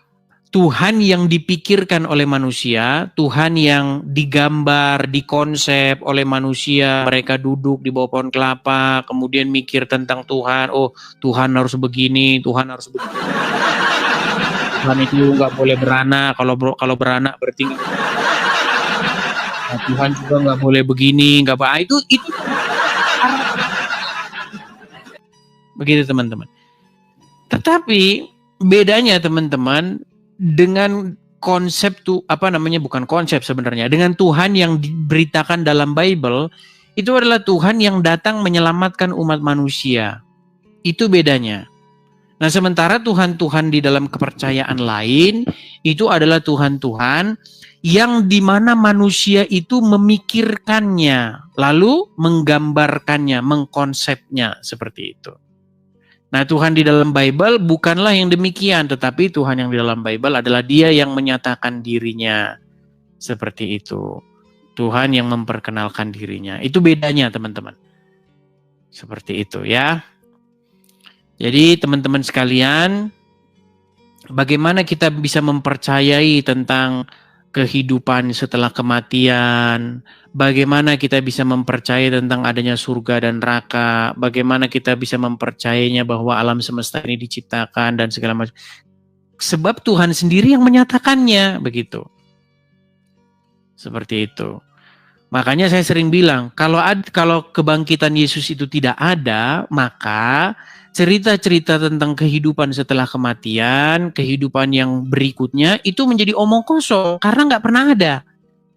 [SPEAKER 1] Tuhan yang dipikirkan oleh manusia, Tuhan yang digambar, dikonsep oleh manusia. Mereka duduk di bawah pohon kelapa, kemudian mikir tentang Tuhan. Oh, Tuhan harus begini, Tuhan harus begini. Tuhan itu nggak boleh beranak. Kalau beranak berarti nah, Tuhan juga nggak boleh begini, nggak apa. Itu begitu teman-teman. Tetapi bedanya teman-teman dengan konsep bukan konsep sebenarnya, dengan Tuhan yang diberitakan dalam Bible, itu adalah Tuhan yang datang menyelamatkan umat manusia. Itu bedanya. Nah, sementara Tuhan-Tuhan di dalam kepercayaan lain itu adalah Tuhan-Tuhan yang dimana manusia itu memikirkannya, lalu menggambarkannya, mengkonsepnya seperti itu. Nah, Tuhan di dalam Bible bukanlah yang demikian, tetapi Tuhan yang di dalam Bible adalah Dia yang menyatakan dirinya seperti itu. Tuhan yang memperkenalkan dirinya. Itu bedanya, teman-teman. Seperti itu ya. Jadi, teman-teman sekalian, bagaimana kita bisa mempercayai tentang kehidupan setelah kematian, bagaimana kita bisa mempercayai tentang adanya surga dan neraka, bagaimana kita bisa mempercayainya bahwa alam semesta ini diciptakan dan segala macam. Sebab Tuhan sendiri yang menyatakannya, begitu. Seperti itu. Makanya saya sering bilang, kalau kebangkitan Yesus itu tidak ada, maka cerita-cerita tentang kehidupan setelah kematian, kehidupan yang berikutnya itu menjadi omong kosong karena nggak pernah ada,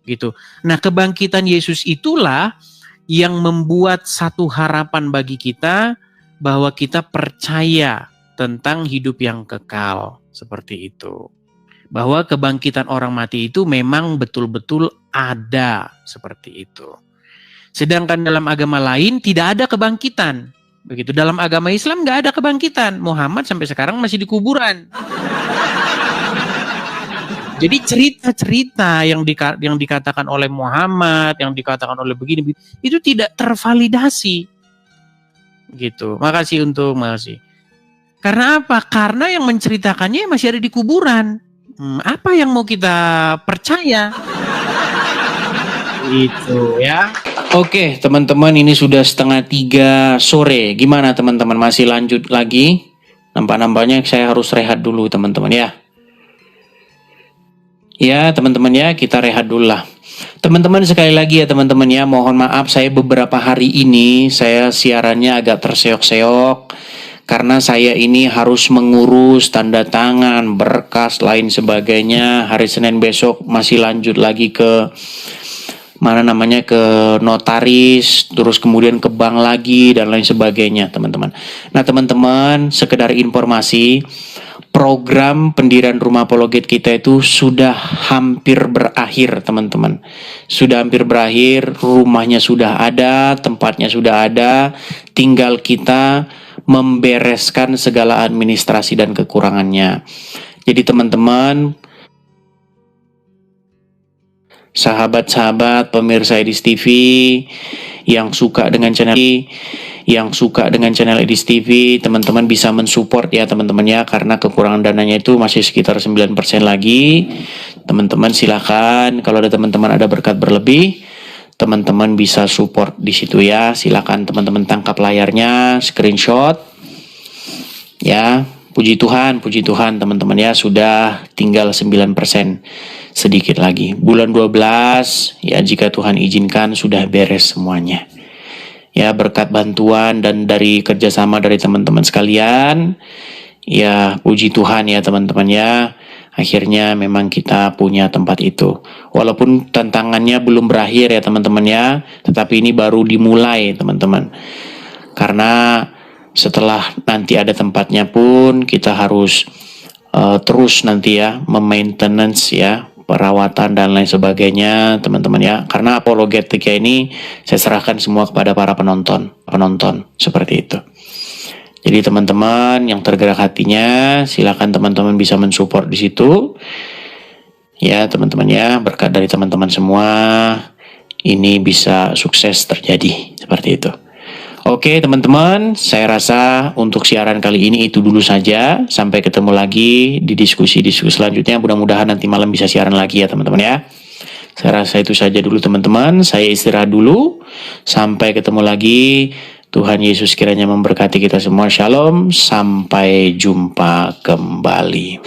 [SPEAKER 1] gitu. Nah, kebangkitan Yesus itulah yang membuat satu harapan bagi kita bahwa kita percaya tentang hidup yang kekal, seperti itu. Bahwa kebangkitan orang mati itu memang betul-betul ada, seperti itu. Sedangkan dalam agama lain tidak ada kebangkitan. Begitu, dalam agama Islam nggak ada kebangkitan. Muhammad sampai sekarang masih di kuburan. Jadi cerita-cerita yang dikatakan oleh Muhammad, yang dikatakan oleh begini, itu tidak tervalidasi. Gitu. Makasih. Karena apa? Karena yang menceritakannya masih ada di kuburan. Apa yang mau kita percaya? Itu ya. Oke, teman-teman, ini sudah 2:30 sore. Gimana teman-teman? Masih lanjut lagi? Nampak-nampaknya saya harus rehat dulu teman-teman ya. Ya teman-teman ya, kita rehat dulu lah. Teman-teman, sekali lagi ya teman-teman ya, mohon maaf saya beberapa hari ini saya siarannya agak terseok-seok. Karena saya ini harus mengurus tanda tangan, berkas, lain sebagainya. Hari Senin besok masih lanjut lagi ke ke notaris, terus kemudian ke bank lagi dan lain sebagainya, teman-teman. Nah, teman-teman, sekedar informasi, program pendirian rumah apologet kita itu sudah hampir berakhir, teman-teman. Sudah hampir berakhir, rumahnya sudah ada, tempatnya sudah ada, tinggal kita membereskan segala administrasi dan kekurangannya. Jadi teman-teman, sahabat-sahabat pemirsa Edis TV yang suka dengan channel Edis TV, teman-teman bisa mensupport ya teman-teman ya, karena kekurangan dananya itu masih sekitar 9% lagi. Teman-teman silakan, kalau ada teman-teman ada berkat berlebih, teman-teman bisa support di situ ya. Silakan teman-teman tangkap layarnya, screenshot. Ya, puji Tuhan teman-teman ya, sudah tinggal 9% sedikit lagi. Bulan 12 ya, jika Tuhan izinkan sudah beres semuanya. Ya, berkat bantuan dan dari kerjasama dari teman-teman sekalian. Ya, puji Tuhan ya teman-teman ya. Akhirnya memang kita punya tempat itu. Walaupun tantangannya belum berakhir ya teman-teman ya, tetapi ini baru dimulai teman-teman. Karena setelah nanti ada tempatnya pun kita harus terus nanti ya memaintenance ya, perawatan dan lain sebagainya teman-teman ya. Karena apologetika ini saya serahkan semua kepada para penonton seperti itu. Jadi teman-teman yang tergerak hatinya, silakan teman-teman bisa mensupport di situ. Ya teman-teman ya, berkat dari teman-teman semua ini bisa sukses terjadi seperti itu. Oke teman-teman, saya rasa untuk siaran kali ini itu dulu saja. Sampai ketemu lagi di diskusi-diskusi selanjutnya. Mudah-mudahan nanti malam bisa siaran lagi ya teman-teman ya. Saya rasa itu saja dulu teman-teman. Saya istirahat dulu. Sampai ketemu lagi. Tuhan Yesus kiranya memberkati kita semua. Shalom. Sampai jumpa kembali.